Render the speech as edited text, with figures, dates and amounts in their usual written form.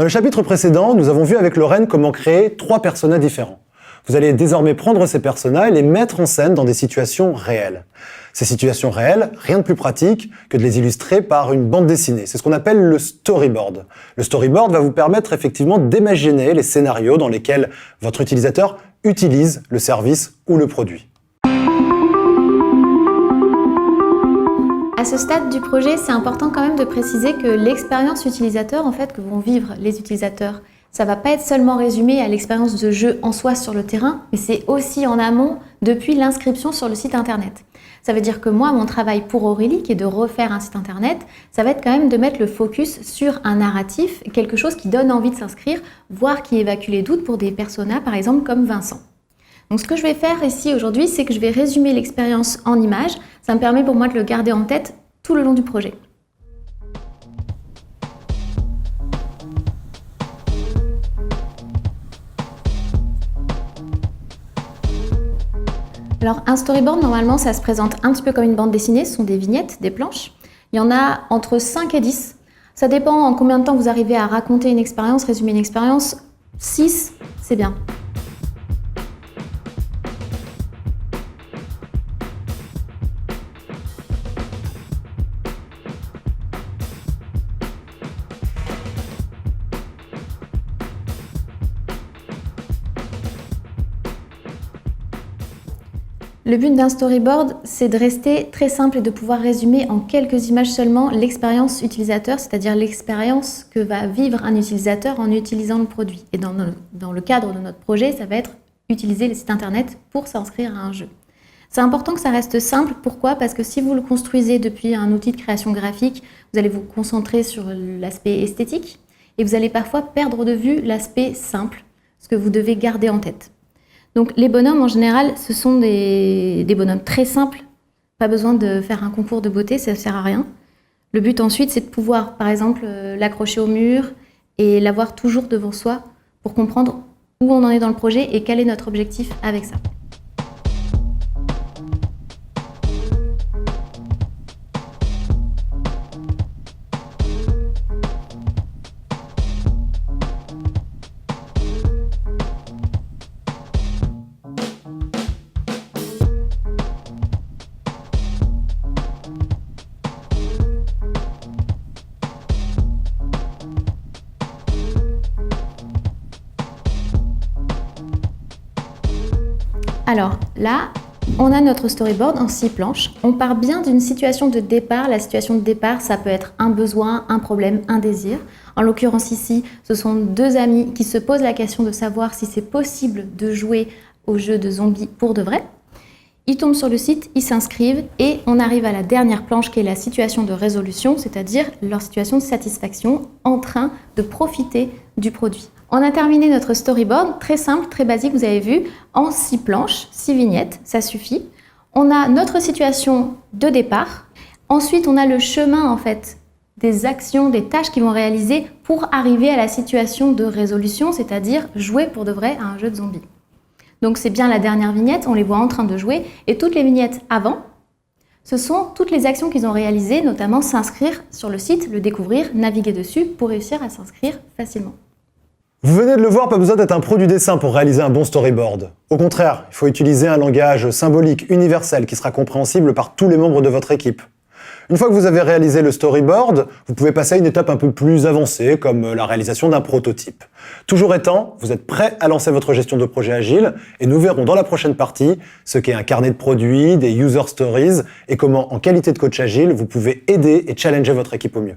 Dans le chapitre précédent, nous avons vu avec Lorraine comment créer 3 personas différents. Vous allez désormais prendre ces personas et les mettre en scène dans des situations réelles. Ces situations réelles, rien de plus pratique que de les illustrer par une bande dessinée. C'est ce qu'on appelle le storyboard. Le storyboard va vous permettre effectivement d'imaginer les scénarios dans lesquels votre utilisateur utilise le service ou le produit. À ce stade du projet, c'est important quand même de préciser que l'expérience utilisateur, en fait, que vont vivre les utilisateurs, ça va pas être seulement résumé à l'expérience de jeu en soi sur le terrain, mais c'est aussi en amont depuis l'inscription sur le site internet. Ça veut dire que moi, mon travail pour Aurélie, qui est de refaire un site internet, ça va être quand même de mettre le focus sur un narratif, quelque chose qui donne envie de s'inscrire, voire qui évacue les doutes pour des personas, par exemple, comme Vincent. Donc ce que je vais faire ici aujourd'hui, c'est que je vais résumer l'expérience en images. Ça me permet pour moi de le garder en tête tout le long du projet. Alors un storyboard, normalement, ça se présente un petit peu comme une bande dessinée. Ce sont des vignettes, des planches. Il y en a entre 5 et 10. Ça dépend en combien de temps vous arrivez à raconter une expérience, résumer une expérience. 6, c'est bien. Le but d'un storyboard, c'est de rester très simple et de pouvoir résumer en quelques images seulement l'expérience utilisateur, c'est-à-dire l'expérience que va vivre un utilisateur en utilisant le produit. Et dans le cadre de notre projet, ça va être utiliser le site internet pour s'inscrire à un jeu. C'est important que ça reste simple. Pourquoi ? Parce que si vous le construisez depuis un outil de création graphique, vous allez vous concentrer sur l'aspect esthétique et vous allez parfois perdre de vue l'aspect simple, ce que vous devez garder en tête. Donc les bonhommes, en général, ce sont des bonhommes très simples. Pas besoin de faire un concours de beauté, ça ne sert à rien. Le but ensuite, c'est de pouvoir, par exemple, l'accrocher au mur et l'avoir toujours devant soi pour comprendre où on en est dans le projet et quel est notre objectif avec ça. Alors là, on a notre storyboard en 6 planches. On part bien d'une situation de départ. La situation de départ, ça peut être un besoin, un problème, un désir. En l'occurrence ici, ce sont 2 amis qui se posent la question de savoir si c'est possible de jouer au jeu de zombies pour de vrai. Ils tombent sur le site, ils s'inscrivent et on arrive à la dernière planche qui est la situation de résolution, c'est-à-dire leur situation de satisfaction en train de profiter du produit. On a terminé notre storyboard, très simple, très basique, vous avez vu, en 6 planches, 6 vignettes, ça suffit. On a notre situation de départ. Ensuite, on a le chemin en fait des actions, des tâches qu'ils vont réaliser pour arriver à la situation de résolution, c'est-à-dire jouer pour de vrai à un jeu de zombies. Donc c'est bien la dernière vignette, on les voit en train de jouer, et toutes les vignettes avant, ce sont toutes les actions qu'ils ont réalisées, notamment s'inscrire sur le site, le découvrir, naviguer dessus pour réussir à s'inscrire facilement. Vous venez de le voir, pas besoin d'être un pro du dessin pour réaliser un bon storyboard. Au contraire, il faut utiliser un langage symbolique, universel, qui sera compréhensible par tous les membres de votre équipe. Une fois que vous avez réalisé le storyboard, vous pouvez passer à une étape un peu plus avancée, comme la réalisation d'un prototype. Toujours étant, vous êtes prêt à lancer votre gestion de projet agile, et nous verrons dans la prochaine partie ce qu'est un carnet de produits, des user stories, et comment, en qualité de coach agile, vous pouvez aider et challenger votre équipe au mieux.